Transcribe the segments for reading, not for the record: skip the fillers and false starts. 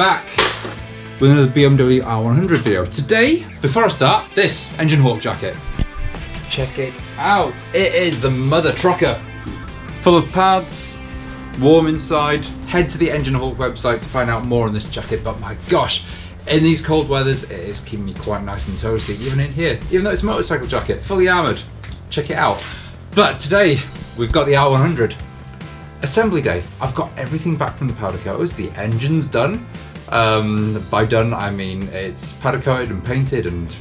back with another BMW R100 video. Today, before I start, this Engine Hawk jacket. Check it out. It is the mother trucker. Full of pads, warm inside. Head to the Engine Hawk website to find out more on this jacket, but my gosh, in these cold weathers, it is keeping me quite nice and toasty, even in here. Even though it's a motorcycle jacket, fully armoured. Check it out. But today, we've got the R100. Assembly day. I've got everything back from the powder coaters. The engine's done. By done, I mean it's powder coated and painted and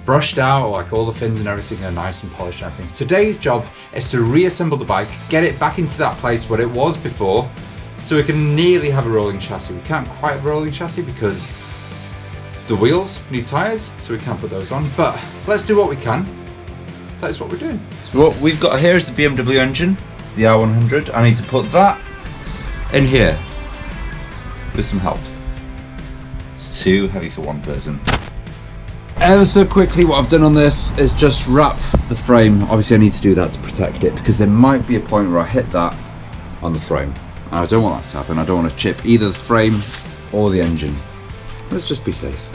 brushed out, like all the fins and everything are nice and polished and everything. Today's job is to reassemble the bike, get it back into that place where it was before, so we can nearly have a rolling chassis. We can't quite have a rolling chassis because the wheels need tyres, so we can't put those on, but let's do what we can. That's what we're doing. So what we've got here is the BMW Engine, the R100. I need to put that in here with some help. It's too heavy for one person. Ever so quickly, what I've done on this is just wrap the frame. Obviously I need to do that to protect it because there might be a point where I hit that on the frame. And I don't want that to happen. I don't want to chip either the frame or the engine. Let's just be safe.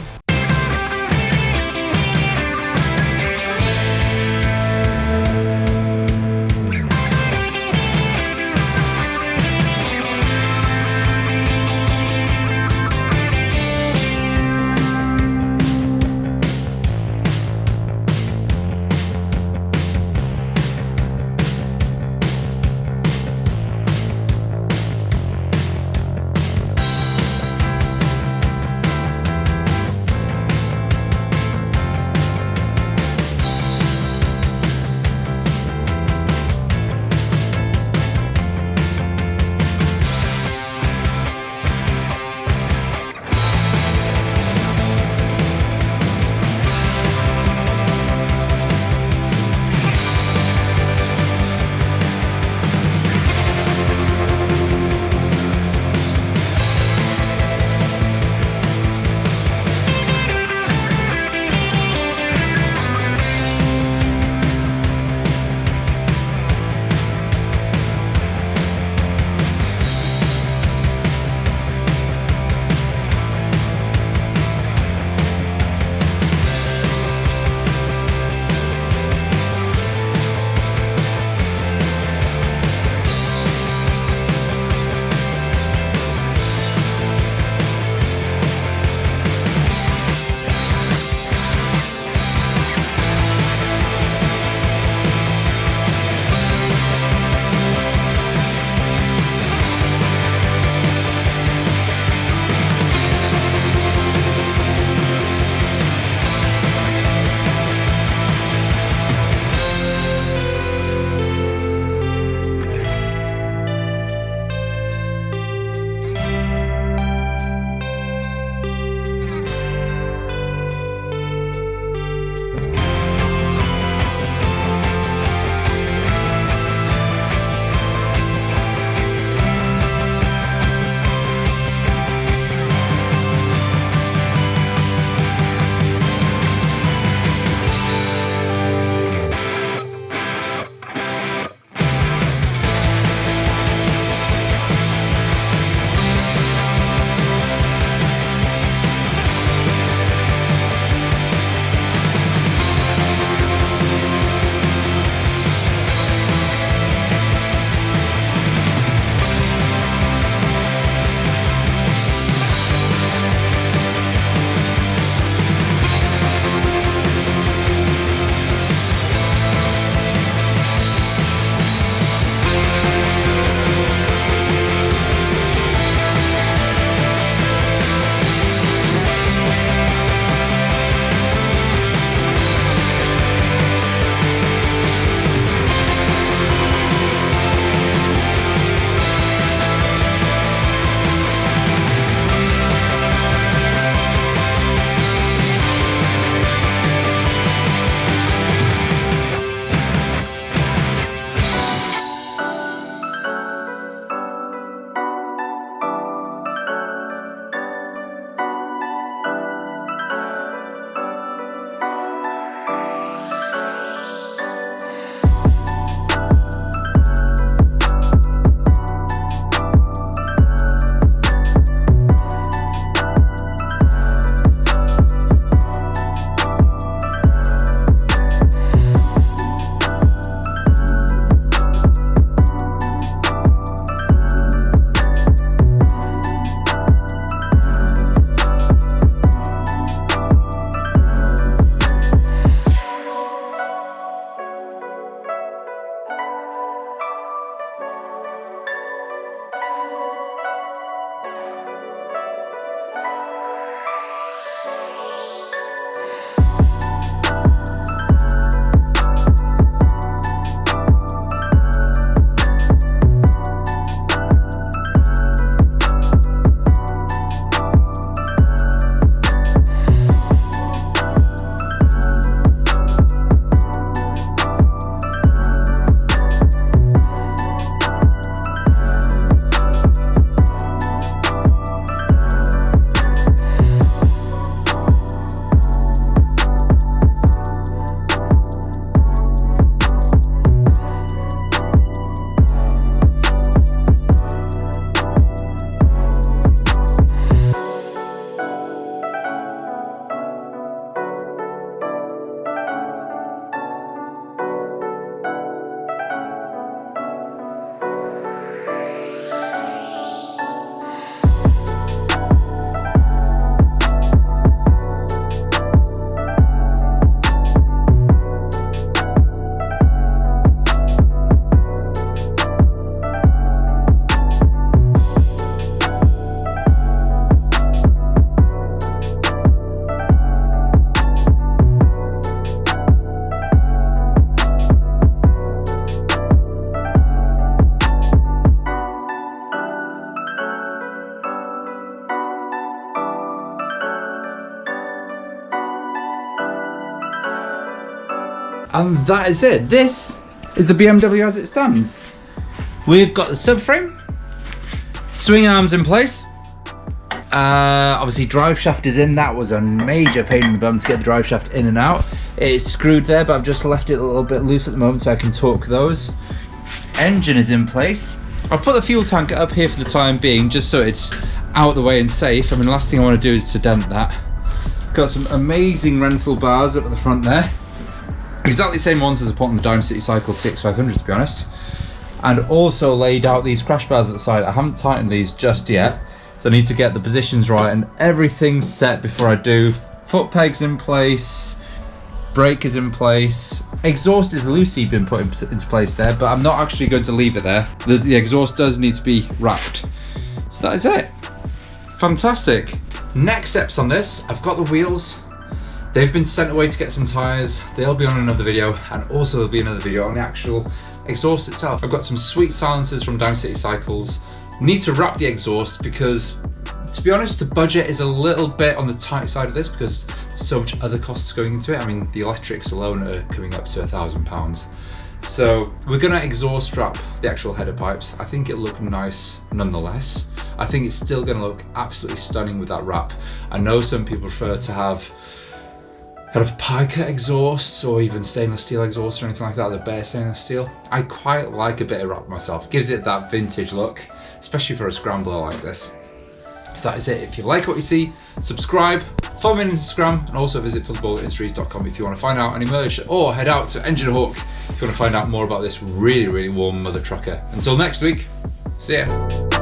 And that is it. This is the BMW as it stands. We've got the subframe, swing arms in place. Obviously drive shaft is in. That was a major pain in the bum to get the drive shaft in and out. It is screwed there, but I've just left it a little bit loose at the moment so I can torque those. Engine is in place. I've put the fuel tank up here for the time being, just so it's out of the way and safe. I mean, the last thing I want to do is to dent that. Got some amazing Renthal bars up at the front there. Exactly the same ones as I put on the Dynasty Cycle CX500, to be honest. And also laid out these crash bars at the side. I haven't tightened these just yet, so I need to get the positions right and everything's set before I do. Foot pegs in place, brake is in place. Exhaust is loosely been put into place there, but I'm not actually going to leave it there. The exhaust does need to be wrapped. So that is it. Fantastic. Next steps on this, I've got the wheels. They've been sent away to get some tyres. They'll be on another video, and also there'll be another video on the actual exhaust itself. I've got some sweet silencers from Dynasty Cycles. Need to wrap the exhaust because, to be honest, the budget is a little bit on the tight side of this because there's so much other costs going into it. I mean, the electrics alone are coming up to £1,000. So we're gonna exhaust wrap the actual header pipes. I think it'll look nice nonetheless. I think it's still gonna look absolutely stunning with that wrap. I know some people prefer to have kind of pica exhausts or even stainless steel exhausts or anything like that, the bare stainless steel. I quite like a bit of wrap myself. Gives it that vintage look, especially for a scrambler like this. So that is it. If you like what you see, subscribe, follow me on Instagram, and also visit fullofbulletindustries.com if you want to find out any merch, or head out to Engine Hawk if you want to find out more about this really, really warm mother trucker. Until next week, see ya.